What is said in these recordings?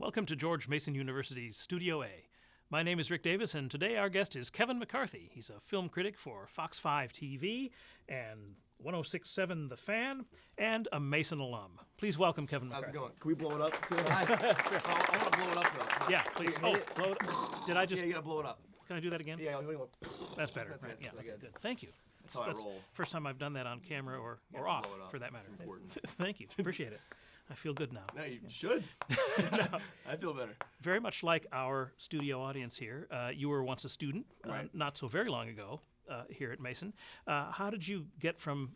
Welcome to George Mason University's Studio A. My name is Rick Davis, and today our guest is Kevin McCarthy. He's a film critic for Fox 5 TV and 106.7 The Fan, and a Mason alum. Please welcome Kevin McCarthy. How's it going? Can we blow it up? I want to blow it up, though. Yeah, please. Oh, blow it up. Did I just... Yeah, you got to blow it up. Can I do that again? Yeah. That's better. That's right. good. Yeah, That's good. Thank you. That's how I roll. First time I've done that on camera or off, for that matter. It's important. Thank you. Appreciate it. I feel good now. No, you should. I feel better. Very much like our studio audience here, you were once a student, Right. not so very long ago, here at Mason. How did you get from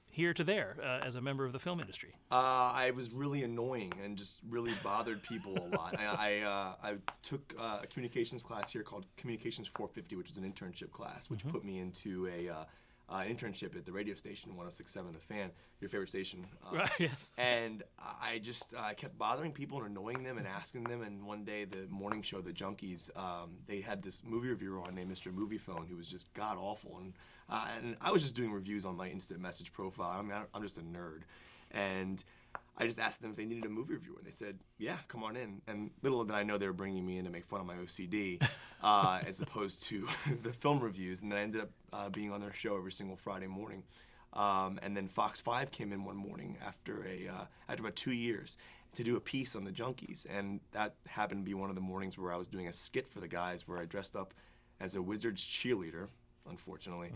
here to there as a member of the film industry? I was really annoying and just really bothered people a lot. I took a communications class here called Communications 450, which was an internship class, which put me into an internship at the radio station 106.7 The Fan, your favorite station. Right, yes. And I kept bothering people and annoying them and asking them. And one day, the morning show, The Junkies, they had this movie reviewer on named Mr. Movie Phone who was just god awful. And I was just doing reviews on my instant message profile. I mean, I'm just a nerd. And I just asked them if they needed a movie reviewer, and they said, yeah, come on in. And little did I know they were bringing me in to make fun of my OCD as opposed to the film reviews. And then I ended up being on their show every single Friday morning. And then Fox 5 came in one morning after about 2 years to do a piece on the Junkies. And that happened to be one of the mornings where I was doing a skit for the guys where I dressed up as a Wizards cheerleader, unfortunately,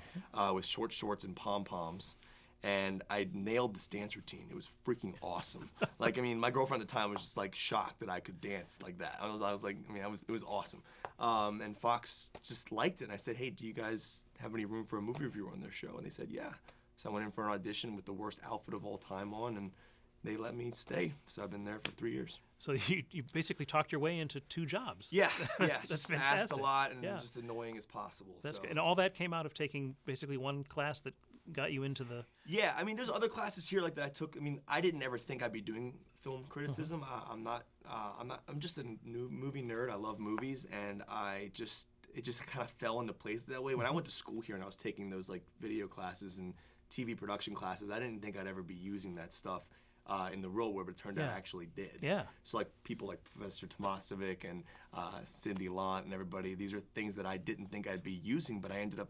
with short shorts and pom-poms. And I nailed this dance routine. It was freaking awesome. Like, I mean, my girlfriend at the time was just like shocked that I could dance like that. I was like, I mean, it was awesome. And Fox just liked it. And I said, hey, do you guys have any room for a movie reviewer on their show? And they said, yeah. So I went in for an audition with the worst outfit of all time on, and they let me stay. So I've been there for 3 years. So you basically talked your way into 2 jobs. Yeah, That's just fantastic. asked a lot and Yeah. just annoying as possible. That's so good. And all that came out of taking basically one class that got you into the... Yeah, I mean, there's other classes here like that I took. I mean, I didn't ever think I'd be doing film criticism. I'm just a new movie nerd. I love movies, and it just kind of fell into place that way. When I went to school here and I was taking those like video classes and TV production classes, I didn't think I'd ever be using that stuff in the real world, but it turned out I actually did. Yeah. So like people like Professor Tomasevic and Cindy Lant and everybody, these are things that I didn't think I'd be using, but I ended up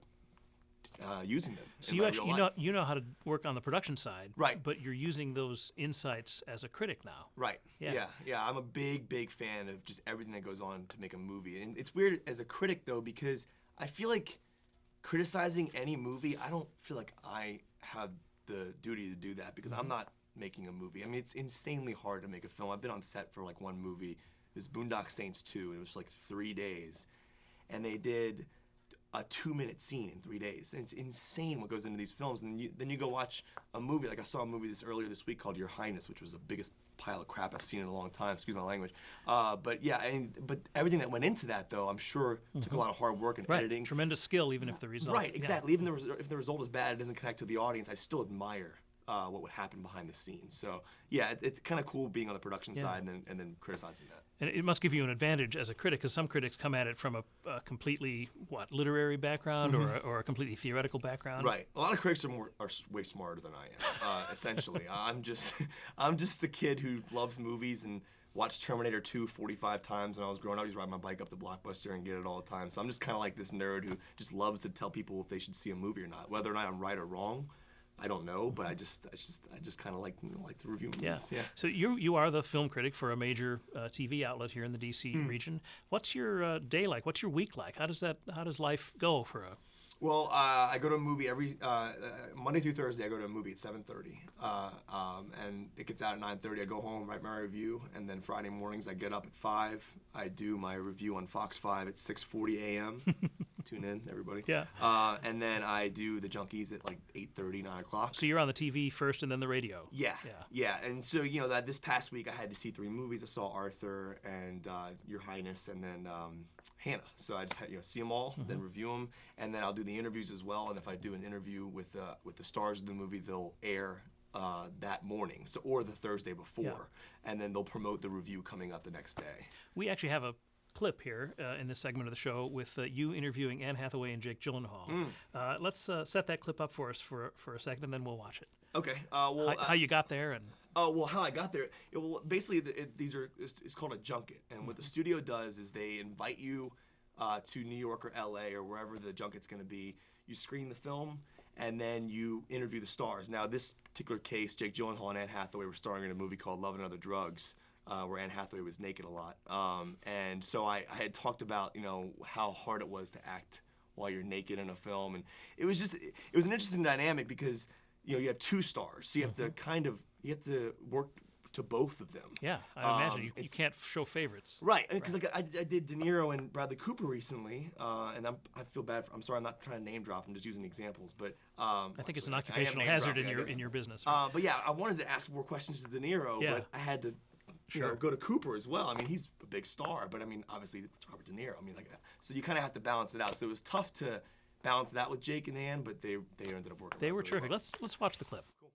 using them. So you know how to work on the production side, right? But you're using those insights as a critic now, right? Yeah. I'm a big fan of just everything that goes on to make a movie, and it's weird as a critic though because I feel like criticizing any movie, I don't feel like I have the duty to do that because I'm not making a movie. I mean, it's insanely hard to make a film. I've been on set for like one movie. It was Boondock Saints 2, and it was like 3 days, and they did a 2-minute scene in 3 days. And it's insane what goes into these films. And then you go watch a movie. Like I saw a movie earlier this week called Your Highness, which was the biggest pile of crap I've seen in a long time. Excuse my language. But yeah, but everything that went into that, though, I'm sure took a lot of hard work and editing. Tremendous skill, even if the result. Right, exactly. Even if the result is bad, it doesn't connect to the audience. I still admire what would happen behind the scenes. So yeah, it's kind of cool being on the production side and then criticizing that. And it must give you an advantage as a critic, because some critics come at it from a completely literary background or a completely theoretical background. Right. A lot of critics are way smarter than I am. Essentially, I'm just the kid who loves movies and watched Terminator 2 45 times when I was growing up. I used to ride my bike up to Blockbuster and get it all the time. So I'm just kind of like this nerd who just loves to tell people if they should see a movie or not, whether or not I'm right or wrong. I don't know, but I just kind of like to review movies. Yeah. So you are the film critic for a major TV outlet here in the DC region. What's your day like? What's your week like? How does life go for a... Well, I go to a movie every Monday through Thursday. I go to a movie at 7:30, and it gets out at 9:30. I go home, write my review, and then Friday mornings I get up at 5. I do my review on Fox 5 at 6:40 a.m. Tune in, everybody. Yeah. And then I do the Junkies at like 8:30, 9 o'clock. So you're on the TV first, and then the radio. Yeah. And so that this past week I had to see 3 movies. I saw Arthur and Your Highness, and then Hannah. So I just had see them all, then review them, and then I'll do the interviews as well. And if I do an interview with the stars of the movie, they'll air that morning, or the Thursday before, and then they'll promote the review coming up the next day. We actually have clip here in this segment of the show with you interviewing Anne Hathaway and Jake Gyllenhaal. Let's set that clip up for us for a second, and then we'll watch it. Okay. How you got there and. Oh, well, how I got there, basically it's called a junket. And what the studio does is they invite you to New York or LA or wherever the junket's going to be. You screen the film, and then you interview the stars. Now, this particular case, Jake Gyllenhaal and Anne Hathaway were starring in a movie called Love and Other Drugs, where Anne Hathaway was naked a lot. And so I had talked about, how hard it was to act while you're naked in a film. And it was an interesting dynamic because, you have two stars. So you have to work to both of them. Yeah, I imagine you can't show favorites. Right, because I did De Niro and Bradley Cooper recently, and I feel bad. I'm sorry, I'm not trying to name drop. I'm just using examples, but I think it's an occupational hazard in your business. Right? But yeah, I wanted to ask more questions to De Niro, but I had to. Go to Cooper as well. I mean, he's a big star, but I mean, obviously, it's Robert De Niro. I mean, so you kind of have to balance it out. So it was tough to balance that with Jake and Anne, but they ended up working. They were really terrific. well. Let's watch the clip. Cool.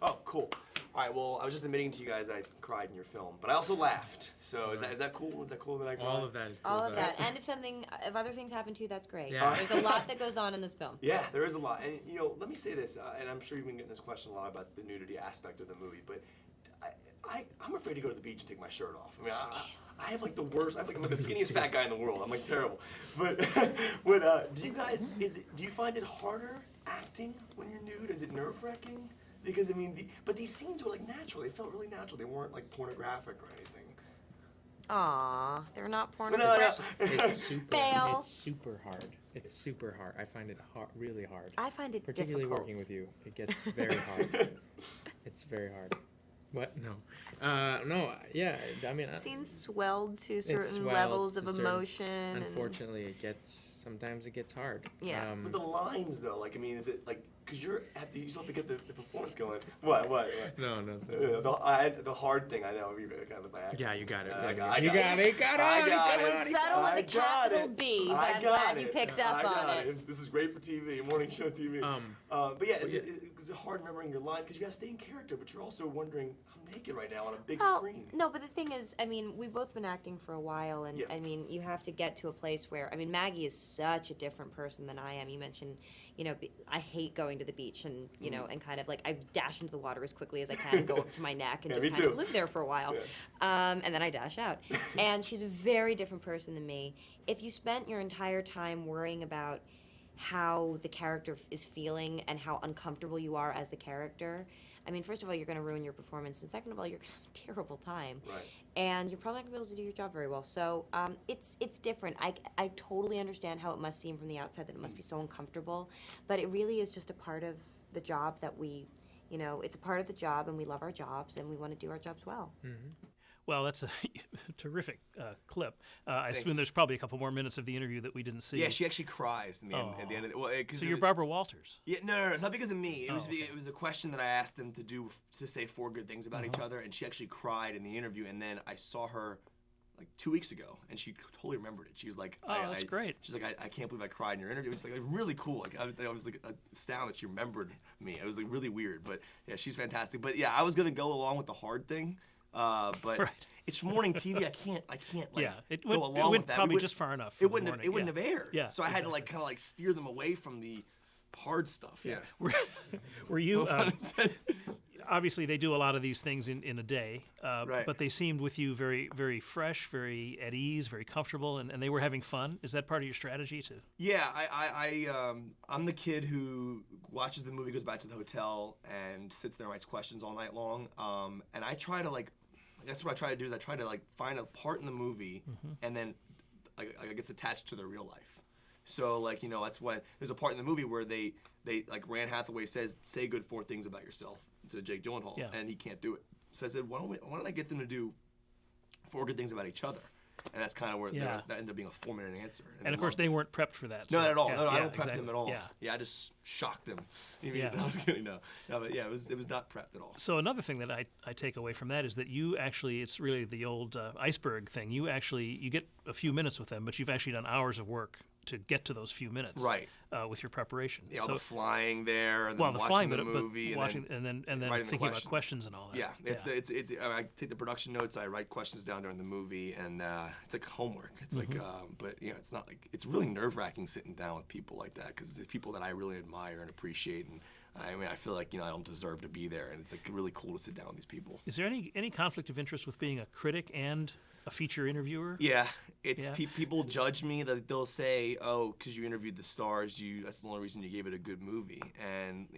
Oh, cool. All right. Well, I was just admitting to you guys I cried in your film, but I also laughed. So is that cool? Is that cool that I cried? All of that is cool. All of that. And if other things happen to you, that's great. Yeah. There's a lot that goes on in this film. Yeah, there is a lot. And let me say this, and I'm sure you've been getting this question a lot about the nudity aspect of the movie, but I'm afraid to go to the beach and take my shirt off. I mean, I have like the worst. I'm like the skinniest fat guy in the world. I'm like terrible. But do you guys? Do you find it harder acting when you're nude? Is it nerve-wracking? Because I mean, but these scenes were like natural. They felt really natural. They weren't like pornographic or anything. Aw, they're not pornographic. It's super. Fail. It's super hard. It's super hard. I find it really hard. I find it particularly difficult. working with you. It gets very hard. It's very hard. What? No. No. Yeah. I mean. Scenes swelled to it certain swells levels to of certain- emotion. Unfortunately, sometimes it gets hard. Yeah. But the lines though, like I mean, is it like because you still have to get the performance going? What? No. The hard thing I know. You kind of like. Yeah, you got it. I you got got it. It was subtle with a capital B, but I'm glad you picked up on it. This is great for TV, morning show TV. But yeah, is it hard remembering your lines because you got to stay in character, but you're also wondering, I'm naked right now on a big screen. No, but the thing is, I mean, we've both been acting for a while, and I mean, you have to get to a place where, I mean, Maggie is such a different person than I am. You mentioned, I hate going to the beach and, and kind of like, I dash into the water as quickly as I can and go up to my neck and just kind of live there for a while. Yeah. And then I dash out. And she's a very different person than me. If you spent your entire time worrying about how the character is feeling and how uncomfortable you are as the character, I mean, first of all, you're going to ruin your performance, and second of all, you're going to have a terrible time. Right. And you're probably not going to be able to do your job very well. So it's different. I totally understand how it must seem from the outside that it must be so uncomfortable, but it really is just a part of the job that we, it's a part of the job, and we love our jobs, and we want to do our jobs well. Mm-hmm. Well, that's a terrific clip. I assume there's probably a couple more minutes of the interview that we didn't see. Yeah, she actually cries in the end, at the end of it. So you're Barbara Walters. Yeah, no, it's not because of me. It was a question that I asked them to say 4 good things about each other, and she actually cried in the interview. And then I saw her like 2 weeks ago, and she totally remembered it. She was like, "Oh, that's great." She's like, I can't believe I cried in your interview." It was like really cool. Like I was like astounded that she remembered me. It was like really weird, but yeah, she's fantastic. But yeah, I was gonna go along with the hard thing. But it's morning TV. I can't go along with that. Probably just far enough. It wouldn't have aired. Yeah, so I had to kind of steer them away from the hard stuff. Yeah. Were you? Obviously, they do a lot of these things in a day. But they seemed with you very, very fresh, very at ease, very comfortable, and they were having fun. Is that part of your strategy too? Yeah, I'm the kid who watches the movie, goes back to the hotel, and sits there and writes questions all night long. And I try to that's what I try to do is I try to find a part in the movie, and then I guess attached to their real life. So that's when there's a part in the movie where they Anne Hathaway says, "Say good 4 things about yourself" to Jake Gyllenhaal, and he can't do it. So I said, why don't I get them to do 4 good things about each other? And that's kind of where that ended up being a 4-minute answer. And of course, they weren't prepped for that. No, not at all. I don't prep them at all. Yeah. I just shocked them. I was kidding. No, but yeah, it was not prepped at all. So another thing that I take away from that is that you actually, it's really the old iceberg thing. You get a few minutes with them, but you've actually done hours of work to get to those few minutes, Right. With your preparation. Yeah, all the flying there, and then the watching flying, the but movie, watching, and then writing the thinking about questions and all that. Yeah, I take the production notes, I write questions down during the movie, and it's like homework. It's like, but it's not like, it's really nerve-wracking sitting down with people like that, because it's people that I really admire and appreciate, and I feel like I don't deserve to be there, and it's like really cool to sit down with these people. Is there any conflict of interest with being a critic and a feature interviewer? Yeah, it's people judge me. That they'll say, "Oh, because you interviewed the stars, that's the only reason you gave it a good movie." And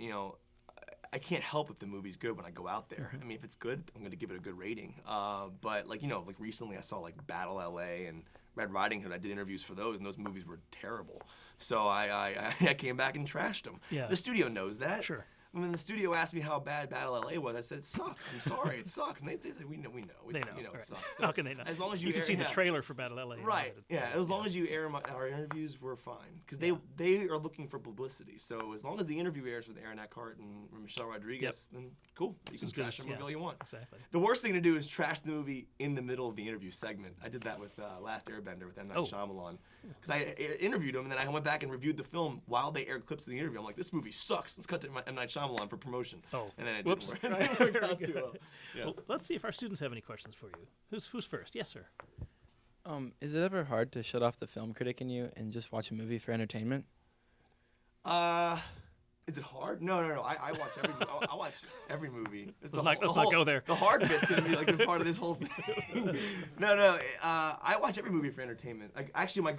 I can't help if the movie's good when I go out there. I mean, if it's good, I'm going to give it a good rating. But like recently I saw like Battle LA and Red Riding Hood. I did interviews for those, and those movies were terrible. So I came back and trashed them. Yeah. The studio knows that. Sure. When the studio asked me how bad Battle LA was, I said, it sucks. I'm sorry, it sucks. And they said, we know. It's, They know. it Right. sucks. How can they know? As long as you can air, see the trailer for Battle LA. Right. As long as you air our interviews, we're fine. Because they are looking for publicity. So as long as the interview airs with Aaron Eckhart and Michelle Rodriguez, then cool. You can trash the movie all you want. Exactly. The worst thing to do is trash the movie in the middle of the interview segment. I did that with Last Airbender with M. Night Shyamalan. Because I interviewed him, and then I went back and reviewed the film while they aired clips of the interview. I'm like, this movie sucks. Let's cut to M. Night Shyamalan for promotion. Oh, and then it whoops. didn't work out too well. Yeah. Well, let's see if our students have any questions for you. Who's first? Yes, sir. Is it ever hard to shut off the film critic in you and just watch a movie for entertainment? Is it hard? No. I watch every. I watch every movie. Let's not go there. The hard bit's gonna be like a part of this whole thing. No. I watch every movie for entertainment. Like actually,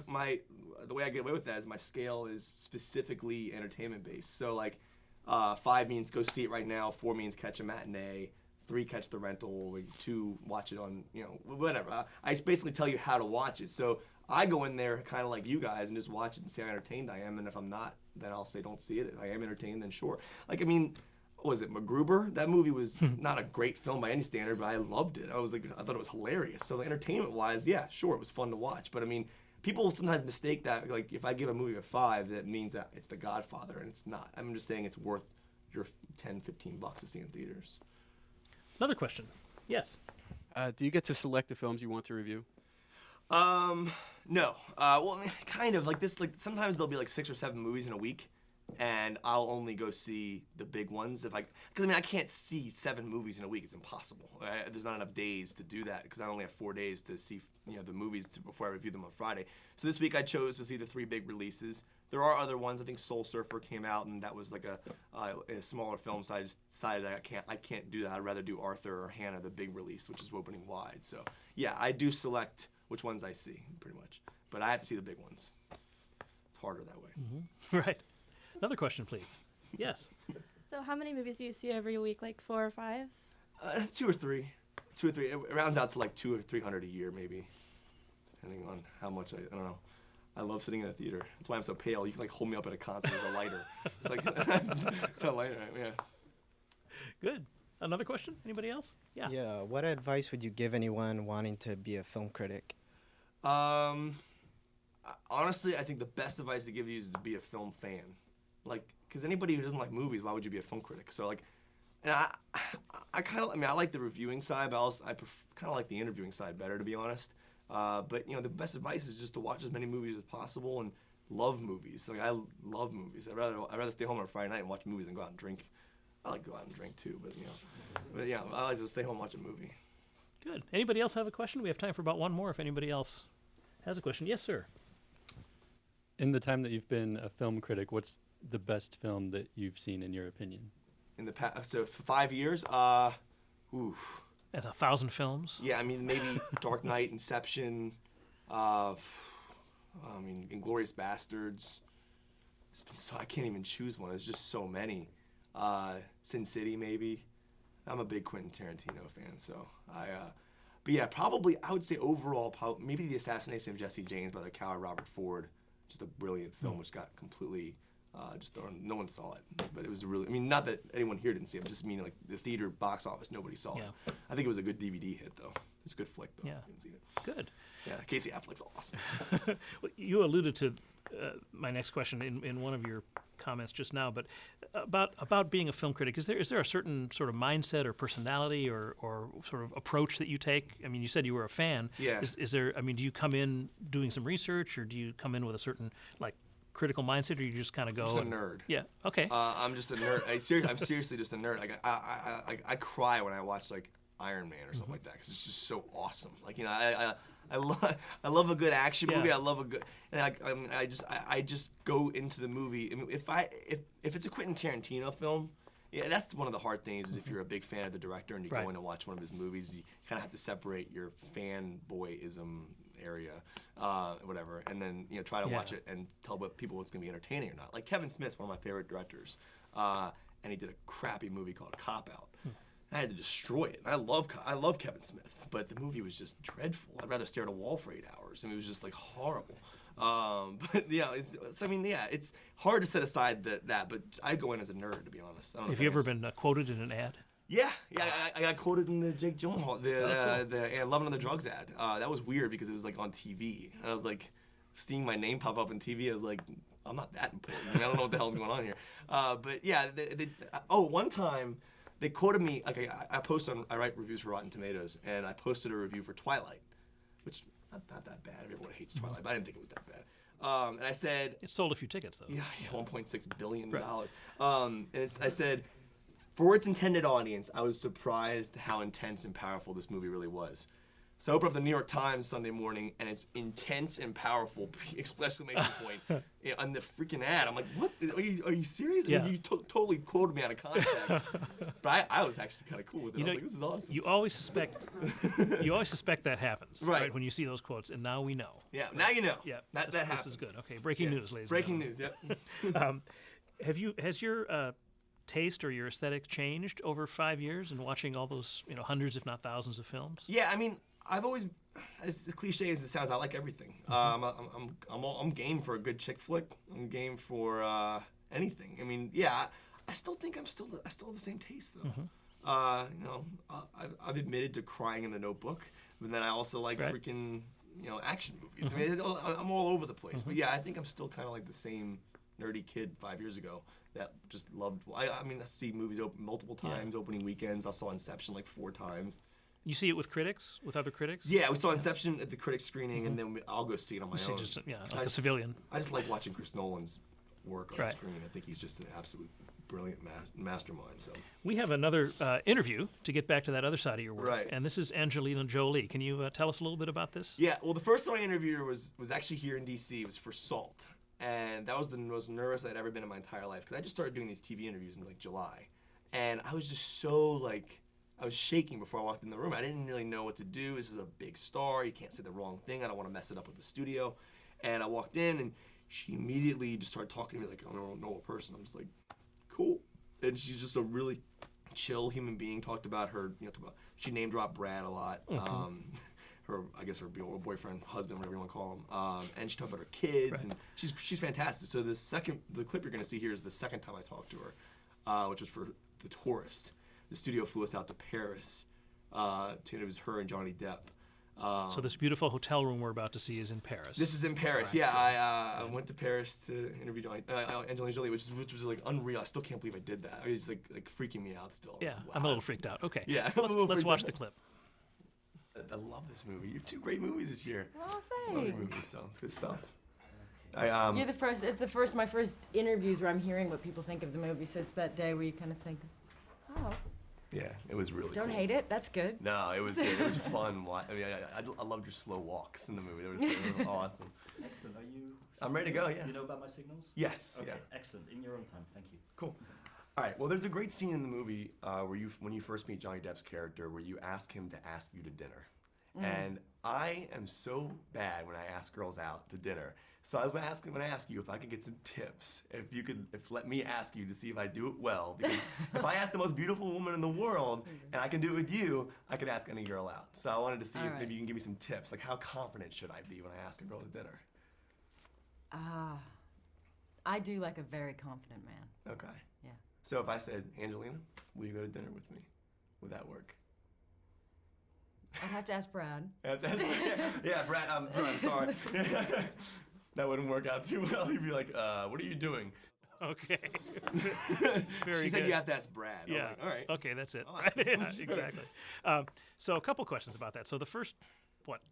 the way I get away with that is my scale is specifically entertainment based. So like, 5 means go see it right now. 4 means catch a matinee. 3 catch the rental. 2 watch it on whatever. I basically tell you how to watch it. So I go in there kind of like you guys and just watch it and see how entertained I am. And if I'm not, then I'll say don't see it. If I am entertained, then sure. Like, I mean, what was it, MacGruber? That movie was not a great film by any standard, but I loved it. I thought it was hilarious. So entertainment-wise, yeah, sure, it was fun to watch. But I mean, people sometimes mistake that, like, if I give a movie a 5, that means that it's The Godfather, and it's not. I'm just saying it's worth your $10, $15 to see in theaters. Another question. Yes. Do you get to select the films you want to review? No. Well, I mean, kind of like this. Like sometimes there'll be like 6 or 7 movies in a week, and I'll only go see the big ones because I mean I can't see 7 movies in a week. It's impossible. Right? There's not enough days to do that because I only have 4 days to see the movies before I review them on Friday. So this week I chose to see the 3 big releases. There are other ones. I think Soul Surfer came out, and that was like a smaller film. So I just decided I can't do that. I'd rather do Arthur or Hannah, the big release, which is opening wide. So yeah, I do select which ones I see pretty much, but I have to see the big ones. It's harder that way. Mm-hmm. Right. Another question, please. Yes. So how many movies do you see every week? Like 4 or 5? 2 or 3. 2 or 3. It rounds out to like 200 or 300 a year, maybe, depending on how much I don't know. I love sitting in a theater. That's why I'm so pale. You can like hold me up at a concert as a lighter. It's like it's a lighter. Yeah. Good. Another question? Anybody else? Yeah. Yeah. What advice would you give anyone wanting to be a film critic? Honestly, I think the best advice to give you is to be a film fan. Like, because anybody who doesn't like movies, why would you be a film critic? So like, and I like the reviewing side, but I kind of like the interviewing side better, to be honest. But the best advice is just to watch as many movies as possible and love movies. Like I love movies. I'd rather stay home on a Friday night and watch movies than go out and drink. I like to go out and drink too, but I like to stay home and watch a movie. Good. Anybody else have a question? We have time for about one more if anybody else has a question. Yes, sir. In the time that you've been a film critic, what's the best film that you've seen in your opinion? In the past, so for 5 years, oof. That's 1,000 films? Yeah, I mean, maybe Dark Knight, Inception, Inglourious Bastards. It's been I can't even choose one. There's just so many. Sin City, maybe. I'm a big Quentin Tarantino fan, so but yeah, probably I would say overall, maybe The Assassination of Jesse James by the coward Robert Ford. Just a brilliant film, which got completely just thrown. No one saw it, but it was really. I mean, not that anyone here didn't see it. Just meaning like the theater box office, nobody saw it. I think it was a good DVD hit though. It's a good flick though. Yeah, I didn't see it. Good. Yeah, Casey Affleck's awesome. Well, you alluded to my next question in one of your comments just now, but about being a film critic, is there a certain sort of mindset or personality or sort of approach that you take? I mean, you said you were a fan. Yeah. Is there? I mean, do you come in doing some research, or do you come in with a certain like critical mindset, or you just kind of go? I'm just a nerd. Yeah. Okay. I'm just a nerd. I'm seriously just a nerd. Like I cry when I watch like Iron Man or something like that because it's just so awesome. Like I love a good action movie. Yeah. I love a good, and I just go into the movie. I mean, if it's a Quentin Tarantino film, yeah, that's one of the hard things. Is if you're a big fan of the director and you go in and watch one of his movies, you kind of have to separate your fanboyism area, whatever, and then try to watch it and tell people what's going to be entertaining or not. Like Kevin Smith's one of my favorite directors, and he did a crappy movie called Cop Out. I had to destroy it. I love Kevin Smith, but the movie was just dreadful. I'd rather stare at a wall for 8 hours. I mean, it was just like horrible. But yeah, it's hard to set aside that. But I go in as a nerd, to be honest. I don't know Have you ever been quoted in an ad? Yeah, I got quoted in the Jake Gyllenhaal, the Lovin' on the Drugs ad. That was weird because it was like on TV, and I was like, seeing my name pop up on TV. I was like, I'm not that important. I mean, I don't know what the hell's going on here. But yeah, one time. They quoted me, like I write reviews for Rotten Tomatoes, and I posted a review for Twilight, which not that bad. Everyone hates Twilight, but I didn't think it was that bad. And I said, it sold a few tickets though. Yeah, $1.6 billion. Right. I said, for its intended audience, I was surprised how intense and powerful this movie really was. So I open up the New York Times Sunday morning, and it's intense and powerful, exclamation point, on the freaking ad. I'm like, what? Are you serious? Yeah. And you totally quoted me out of context. But I was actually kind of cool with it. I was like, this is awesome. You always suspect that happens, right? When you see those quotes, and now we know. Yeah, now you know. Yeah, that happened. This is good. Okay, breaking news, ladies. Breaking news. Yeah. Has your taste or your aesthetic changed over 5 years in watching all those hundreds, if not thousands, of films? Yeah, I mean, I've always, as cliche as it sounds, I like everything. I'm game for a good chick flick. I'm game for anything. I mean, yeah, I still think I still have the same taste though. I've admitted to crying in The Notebook, but then I also like freaking action movies. I mean, I'm all over the place. But yeah, I think I'm still kind of like the same nerdy kid 5 years ago that just loved. I see movies open multiple times, opening weekends. I saw Inception like 4 times. You see it with other critics? Yeah, we saw Inception at the Critic screening, and then I'll go see it on my own. Just, like a civilian. I just like watching Chris Nolan's work on screen. I think he's just an absolute brilliant mastermind. So we have another interview to get back to that other side of your work. Right. And this is Angelina Jolie. Can you tell us a little bit about this? Yeah, well, the first time I interviewed her was actually here in D.C. It was for Salt. And that was the most nervous I'd ever been in my entire life because I just started doing these TV interviews in like July. And I was just so I was shaking before I walked in the room. I didn't really know what to do. This is a big star. You can't say the wrong thing. I don't want to mess it up with the studio. And I walked in, and she immediately just started talking to me like I don't know a person. I'm just like, cool. And she's just a really chill human being. Talked about her, she name dropped Brad a lot. Her boyfriend, husband, whatever you want to call him. And she talked about her kids, and she's fantastic. So the clip you're going to see here is the second time I talked to her, which was for The Tourist. The studio flew us out to Paris. It was her and Johnny Depp. So this beautiful hotel room we're about to see is in Paris. This is in Paris. Right. Yeah, I went to Paris to interview Angelina Jolie, which was like unreal. I still can't believe I did that. I mean, it's like freaking me out still. Yeah, wow. I'm a little freaked out. Okay. Yeah, let's watch the clip. I love this movie. You have 2 great movies this year. Oh, I love thanks. your movies, so it's good stuff. You're the first. It's my first interviews where I'm hearing what people think of the movie. So it's that day where you kind of think, oh. Yeah, it was really Don't cool. hate it. That's good. No, it was good. It was fun. I mean, I loved your slow walks in the movie. They were awesome. Excellent. Are you? I'm ready to go, yeah. You know about my signals? Yes. Okay, yeah. excellent. In your own time. Thank you. Cool. All right. Well, there's a great scene in the movie when you first meet Johnny Depp's character where you ask him to ask you to dinner. And I am so bad when I ask girls out to dinner. So I was going to ask you if I could get some tips. If let me ask you to see if I do it well. Because if I ask the most beautiful woman in the world and I can do it with you, I could ask any girl out. So I wanted to see if maybe you can give me some tips. Like how confident should I be when I ask a girl to dinner? I do like a very confident man. Okay. Yeah. So if I said, Angelina, will you go to dinner with me? Would that work? I'd have to ask Brad. Yeah, Brad, I'm sorry. That wouldn't work out too well. He'd be like, what are you doing? awesome. Okay. Very She said good. you have to ask Brad. I'm Yeah. like, all right. Okay, that's it. Awesome. Yeah, Sure. exactly. So a couple questions about that. So the first,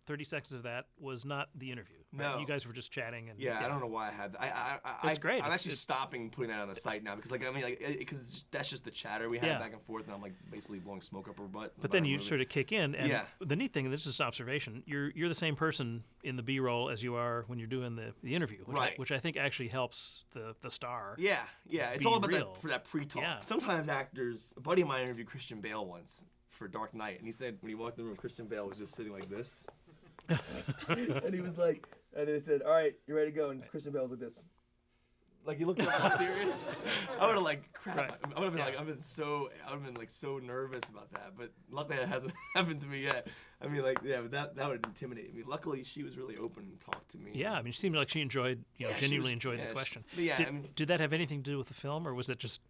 30 seconds of that was not the interview. Right? No. You guys were just chatting. And Yeah, I don't know why I had that. It's great. I'm It's- actually stopping putting that on the site now because, because that's just the chatter we had Yeah. back and forth, and I'm like basically blowing smoke up her butt. But then you sort of kick in, and Yeah. the neat thing, and this is an observation, you're the same person in the B-roll as you are when you're doing the interview, which I think actually helps the star. Yeah. It's be all about real. that pre-talk. Yeah. Sometimes actors, a buddy of mine interviewed Christian Bale once for Dark Knight, and he said when he walked in the room, Christian Bale was just sitting like this. And he was like, and they said, "All right, you ready to go?" And Christian Bale was like this, like he looked up serious. I would have like crap. Right. I would have been like, I would have been like so nervous about that. But luckily, that hasn't happened to me yet. I mean, like, yeah, but that would intimidate me. Luckily, she was really open and talked to me. Yeah, I mean, she seemed like she enjoyed, genuinely enjoyed the question. Did that have anything to do with the film, or was it just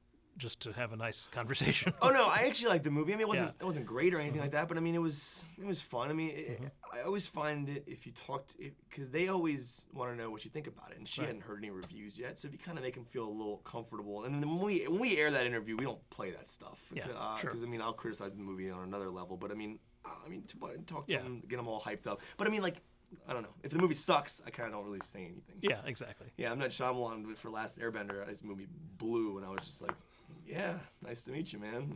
to have a nice conversation? Oh no, I actually liked the movie. I mean, it wasn't great or anything like that, but I mean, it was fun. I mean, I always find it if you talk because they always want to know what you think about it, and she hadn't heard any reviews yet, so if you kind of make them feel a little comfortable, and then when we air that interview, we don't play that stuff. Yeah, sure. Because I mean, I'll criticize the movie on another level, but I mean, to talk to them, get them all hyped up. But I mean, like, I don't know. If the movie sucks, I kind of don't really say anything. Yeah, exactly. Yeah, I'm not Shyamalan for Last Airbender. His movie blew, and I was just like, yeah, nice to meet you, man.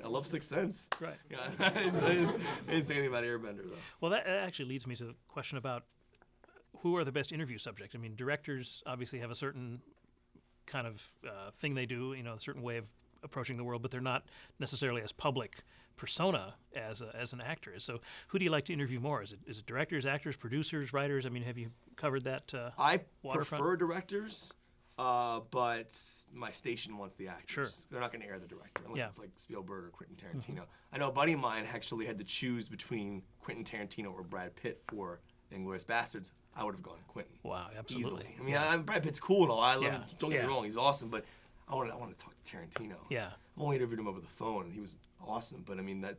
I love Sixth Sense. Right. Yeah, I didn't say anything about Airbender, though. Well, that actually leads me to the question about who are the best interview subjects. I mean, directors obviously have a certain kind of thing they do, a certain way of approaching the world, but they're not necessarily as public persona as an actor is. So who do you like to interview more? Is it directors, actors, producers, writers? I mean, have you covered that I waterfront? prefer directors. But my station wants the actors. Sure. They're not going to air the director unless it's like Spielberg or Quentin Tarantino. I know a buddy of mine actually had to choose between Quentin Tarantino or Brad Pitt for Inglourious Bastards. I would have gone Quentin. Wow, absolutely. Easily. I mean, Brad Pitt's cool and all. I love him. Don't get me Yeah. wrong, he's awesome. But I want to talk to Tarantino. Yeah. I've only interviewed him over the phone, and he was awesome. But I mean, that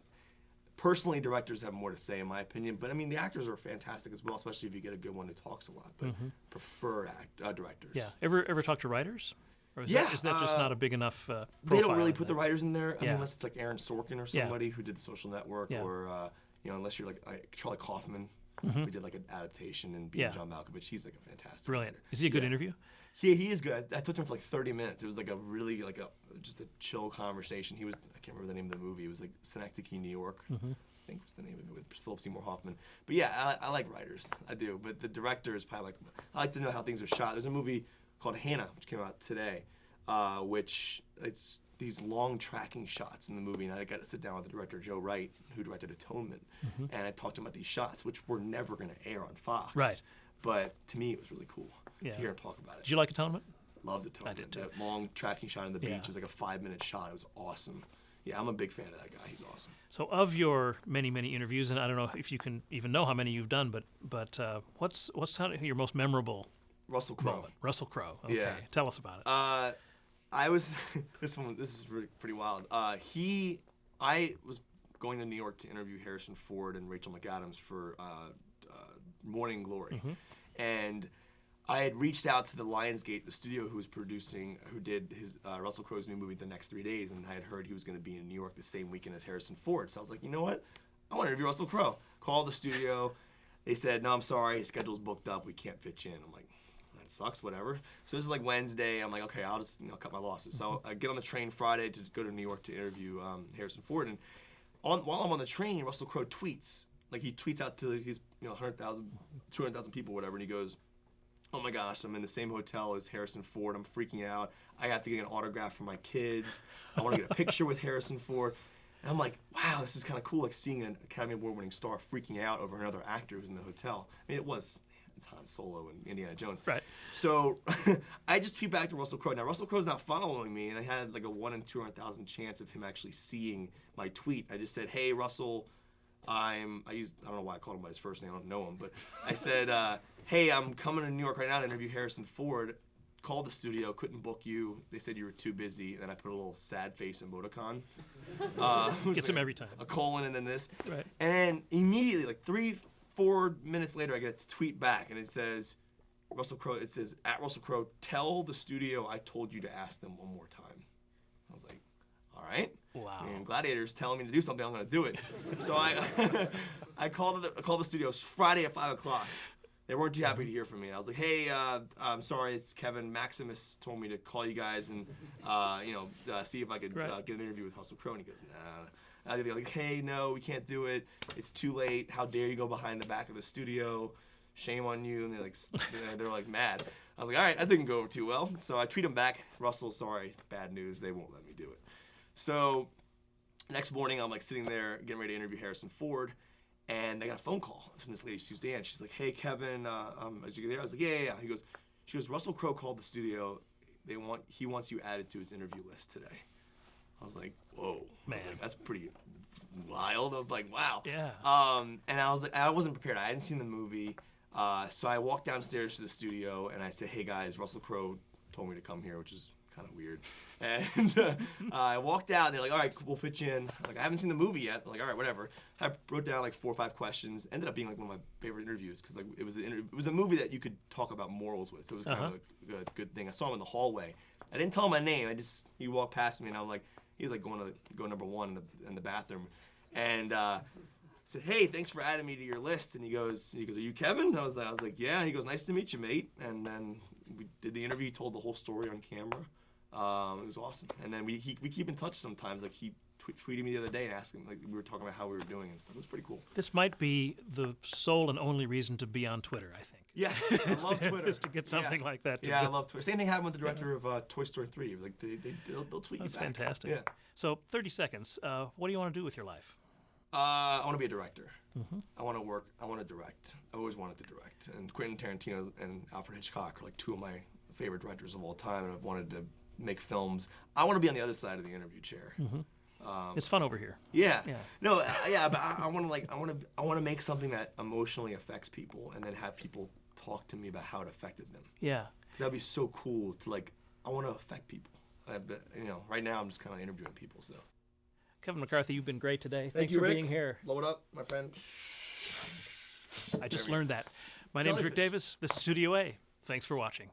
personally, directors have more to say, in my opinion. But I mean, the actors are fantastic as well, especially if you get a good one who talks a lot. But prefer directors. Yeah. Ever talk to writers? Or is that just not a big enough profile? They don't really put the writers in there. I mean, Yeah. unless it's like Aaron Sorkin or somebody who did The Social Network, or unless you're like Charlie Kaufman, who did like an adaptation and being John Malkovich. He's like a fantastic Brilliant. writer. Is he a good interview? He is good. I talked to him for like 30 minutes. It was like a really just a chill conversation. I can't remember the name of the movie. It was like Synecdoche, New York. I think was the name of it, with Philip Seymour Hoffman. But yeah, I like writers. I do. But the director is probably I like to know how things are shot. There's a movie called Hannah, which came out today, which it's these long tracking shots in the movie, and I got to sit down with the director, Joe Wright, who directed Atonement, and I talked to him about these shots, which were never going to air on Fox. Right. But to me, it was really cool to hear him talk about it. Did you like Atonement? Loved Atonement. I did too. That long tracking shot on the beach was like a 5-minute shot. It was awesome. Yeah, I'm a big fan of that guy. He's awesome. So, of your many interviews, and I don't know if you can even know how many you've done, but what's your most memorable Russell Crowe. moment? Russell Crowe. Okay. Yeah. Tell us about it. I was this is pretty wild. I was going to New York to interview Harrison Ford and Rachel McAdams for Morning Glory, and I had reached out to the Lionsgate, the studio who did his Russell Crowe's new movie The Next 3 Days, and I had heard he was going to be in New York the same weekend as Harrison Ford. So I was like, you know what? I want to interview Russell Crowe. Called the studio. They said, no, I'm sorry, his schedule's booked up. We can't fit you in. I'm like, that sucks, whatever. So this is like Wednesday. I'm like, okay, I'll just cut my losses. So I get on the train Friday to go to New York to interview Harrison Ford. And while I'm on the train, Russell Crowe tweets. Like he tweets out to his 100,000, 200,000 people, whatever, and he goes, oh my gosh, I'm in the same hotel as Harrison Ford. I'm freaking out. I have to get an autograph for my kids. I want to get a picture with Harrison Ford. And I'm like, wow, this is kind of cool, like seeing an Academy Award-winning star freaking out over another actor who's in the hotel. I mean, it's Han Solo and Indiana Jones. Right. So I just tweet back to Russell Crowe. Now, Russell Crowe's not following me, and I had like a 1 in 200,000 chance of him actually seeing my tweet. I just said, hey, Russell, I don't know why I called him by his first name. I don't know him, but I said, hey, I'm coming to New York right now to interview Harrison Ford. Called the studio, couldn't book you. They said you were too busy. And then I put a little sad face emoticon. Gets him every time. A colon and then this. Right. And then immediately, like 3-4 minutes later, I get a tweet back, and it says, Russell Crowe, it says, at Russell Crowe, tell the studio I told you to ask them one more time. I was like, all right. Wow. I mean, Gladiator's telling me to do something, I'm going to do it. So I called the studios Friday at 5 o'clock. They weren't too happy to hear from me. I was like, hey, I'm sorry, it's Kevin. Maximus told me to call you guys and, see if I could get an interview with Russell Crowe. And he goes, nah. They're like, hey, no, we can't do it. It's too late. How dare you go behind the back of the studio? Shame on you. And they're like mad. I was like, all right, that didn't go over too well. So I tweet them back, Russell, sorry, bad news. They won't let me do it. So next morning, I'm like sitting there getting ready to interview Harrison Ford. And I got a phone call from this lady, Suzanne. She's like, hey, Kevin, is you there? I was like, yeah. She goes, Russell Crowe called the studio. He wants you added to his interview list today. I was like, whoa. Man. I was like, that's pretty wild. I was like, wow. Yeah. And I was like, I wasn't prepared. I hadn't seen the movie. So I walked downstairs to the studio and I said, hey guys, Russell Crowe told me to come here, which is kind of weird. And I walked out and they're like, all right, we'll fit you in. Like, I haven't seen the movie yet. I'm like, all right, whatever. I wrote down like 4 or 5 questions. Ended up being like one of my favorite interviews because like it was a movie that you could talk about morals with. So it was kind of a good thing. I saw him in the hallway. I didn't tell him my name. He walked past me and I'm like, he was like going to go number 1 in the bathroom. And said, hey, thanks for adding me to your list. And he goes, are you Kevin? I was like, yeah. He goes, nice to meet you, mate. And then we did the interview. He told the whole story on camera. It was awesome. And then we keep in touch sometimes. Like he tweeted me the other day and asked him, like we were talking about how we were doing and stuff. It was pretty cool. This might be the sole and only reason to be on Twitter, I think. Yeah, I love Twitter. Just to get something like that. Yeah, I love Twitter. Same thing happened with the director of Toy Story 3. It was like they'll tweet That's you back. That's fantastic. Yeah. So 30 seconds. What do you want to do with your life? I want to be a director. Mm-hmm. I want to work. I want to direct. I've always wanted to direct. And Quentin Tarantino and Alfred Hitchcock are like 2 of my favorite directors of all time, and I've wanted to make films. I want to be on the other side of the interview chair. Mm-hmm. It's fun over here. Yeah. No. But I want to make something that emotionally affects people, and then have people talk to me about how it affected them. Yeah. That'd be so cool to like. I want to affect people. Right now I'm just kind of interviewing people. So. Kevin McCarthy, you've been great today. Thanks for Rick. being here. Blow it up, my friend. I just learned that. My name's Rick Davis. This is Studio A. Thanks for watching.